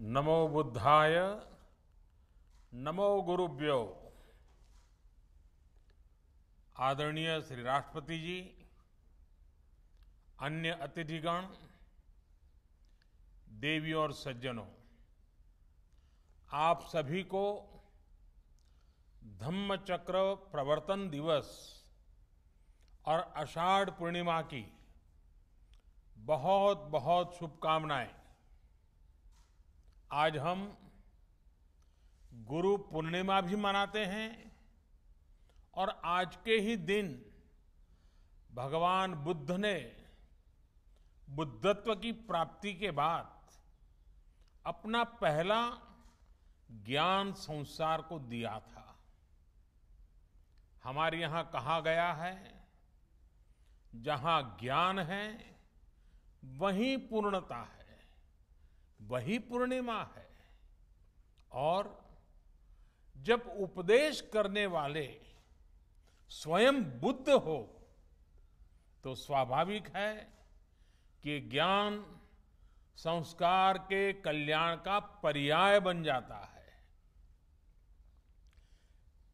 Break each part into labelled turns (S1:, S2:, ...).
S1: नमो बुद्धाय नमो गुरुभ्यो। आदरणीय श्री राष्ट्रपति जी, अन्य अतिथिगण, देवी और सज्जनों, आप सभी को धम्मचक्र प्रवर्तन दिवस और आषाढ़ पूर्णिमा की बहुत बहुत शुभकामनाएं। आज हम गुरु पूर्णिमा भी मनाते हैं और आज के ही दिन भगवान बुद्ध ने बुद्धत्व की प्राप्ति के बाद अपना पहला ज्ञान संसार को दिया था। हमारे यहाँ कहा गया है, जहां ज्ञान है वहीं पूर्णता है, वही पूर्णिमा है। और जब उपदेश करने वाले स्वयं बुद्ध हो तो स्वाभाविक है कि ज्ञान संस्कार के कल्याण का पर्याय बन जाता है।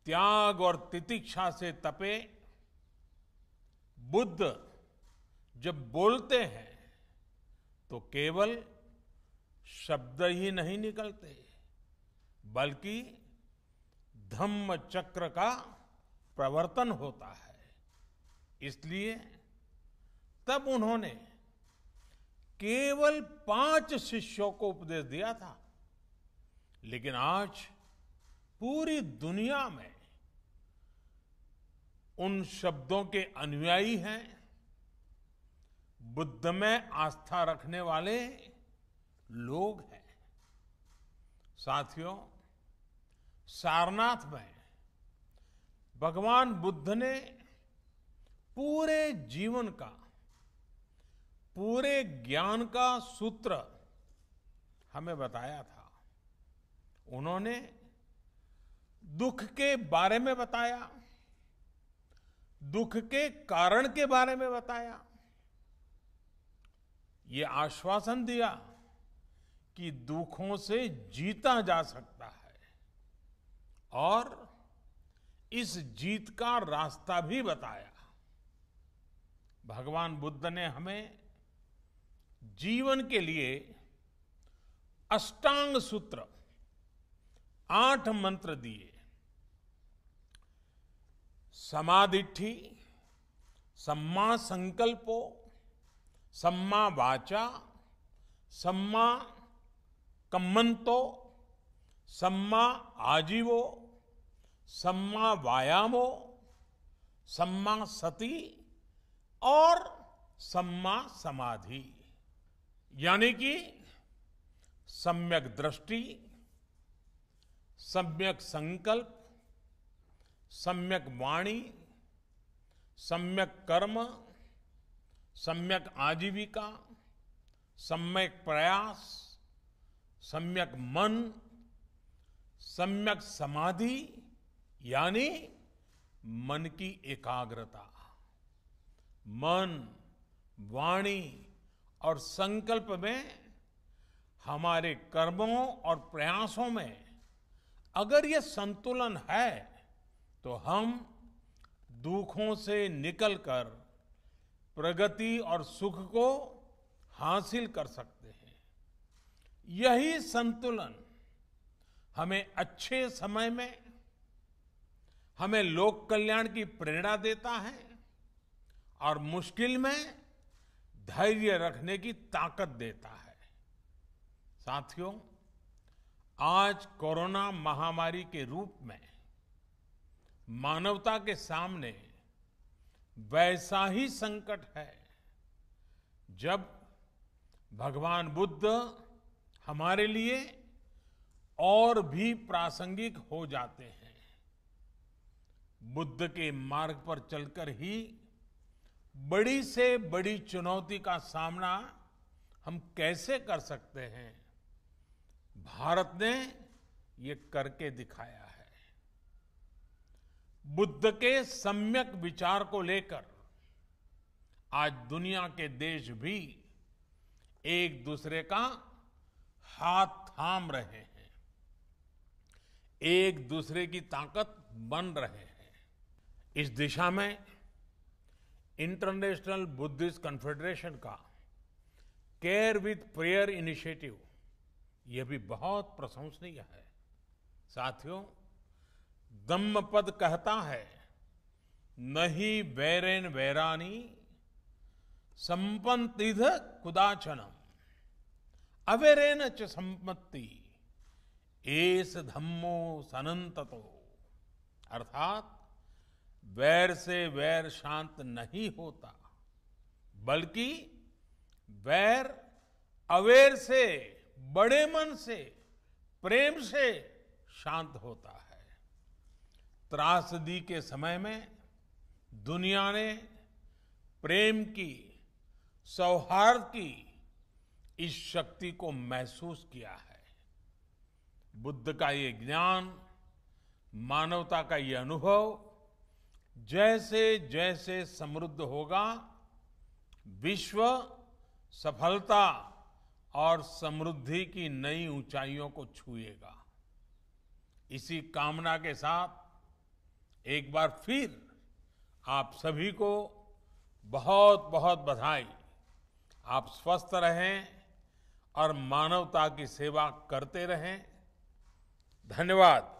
S1: त्याग और तितिक्षा से तपे बुद्ध जब बोलते हैं तो केवल शब्द ही नहीं निकलते, बल्कि धम्म चक्र का प्रवर्तन होता है। इसलिए तब उन्होंने केवल 5 शिष्यों को उपदेश दिया था, लेकिन आज पूरी दुनिया में उन शब्दों के अनुयायी हैं। बुद्ध में आस्था रखने वाले लोग हैं। साथियों, सारनाथ में भगवान बुद्ध ने पूरे जीवन का, पूरे ज्ञान का सूत्र हमें बताया था। उन्होंने दुख के बारे में बताया, दुख के कारण के बारे में बताया, ये आश्वासन दिया कि दुखों से जीता जा सकता है और इस जीत का रास्ता भी बताया। भगवान बुद्ध ने हमें जीवन के लिए अष्टांग सूत्र 8 मंत्र दिए। समाधिठि, सम्मा संकल्पो, सम्मा वाचा, सम्मा कम्मंतो, सम्मा आजीवो, सम्मा वायामो, सम्मा सति और सम्मा समाधि। यानी कि सम्यक दृष्टि, सम्यक संकल्प, सम्यक वाणी, सम्यक कर्म, सम्यक आजीविका, सम्यक प्रयास, सम्यक मन, सम्यक समाधि यानी मन की एकाग्रता। मन, वाणी और संकल्प में, हमारे कर्मों और प्रयासों में अगर ये संतुलन है तो हम दुखों से निकलकर प्रगति और सुख को हासिल कर सकते हैं। यही संतुलन हमें अच्छे समय में हमें लोक कल्याण की प्रेरणा देता है और मुश्किल में धैर्य रखने की ताकत देता है। साथियों, आज कोरोना महामारी के रूप में मानवता के सामने वैसा ही संकट है जब भगवान बुद्ध हमारे लिए और भी प्रासंगिक हो जाते हैं। बुद्ध के मार्ग पर चलकर ही बड़ी से बड़ी चुनौती का सामना हम कैसे कर सकते हैं, भारत ने ये करके दिखाया है। बुद्ध के सम्यक विचार को लेकर आज दुनिया के देश भी एक दूसरे का हाथ थाम रहे हैं, एक दूसरे की ताकत बन रहे हैं। इस दिशा में इंटरनेशनल बुद्धिस्ट कॉन्फेडरेशन का केयर विथ प्रेयर इनिशिएटिव यह भी बहुत प्रशंसनीय है। साथियों, धम्मपद कहता है, नहीं वैरेन वैरानी संपन्निध कुदाचनम अवैरेन च संपत्ति एस धम्मो सनंततो। अर्थात वैर से वैर शांत नहीं होता, बल्कि वैर अवैर से, बड़े मन से, प्रेम से शांत होता है। त्रासदी के समय में दुनिया ने प्रेम की, सौहार्द की इस शक्ति को महसूस किया है। बुद्ध का ये ज्ञान, मानवता का ये अनुभव जैसे जैसे समृद्ध होगा, विश्व सफलता और समृद्धि की नई ऊंचाइयों को छुएगा। इसी कामना के साथ एक बार फिर आप सभी को बहुत बहुत बधाई। आप स्वस्थ रहें और मानवता की सेवा करते रहें। धन्यवाद।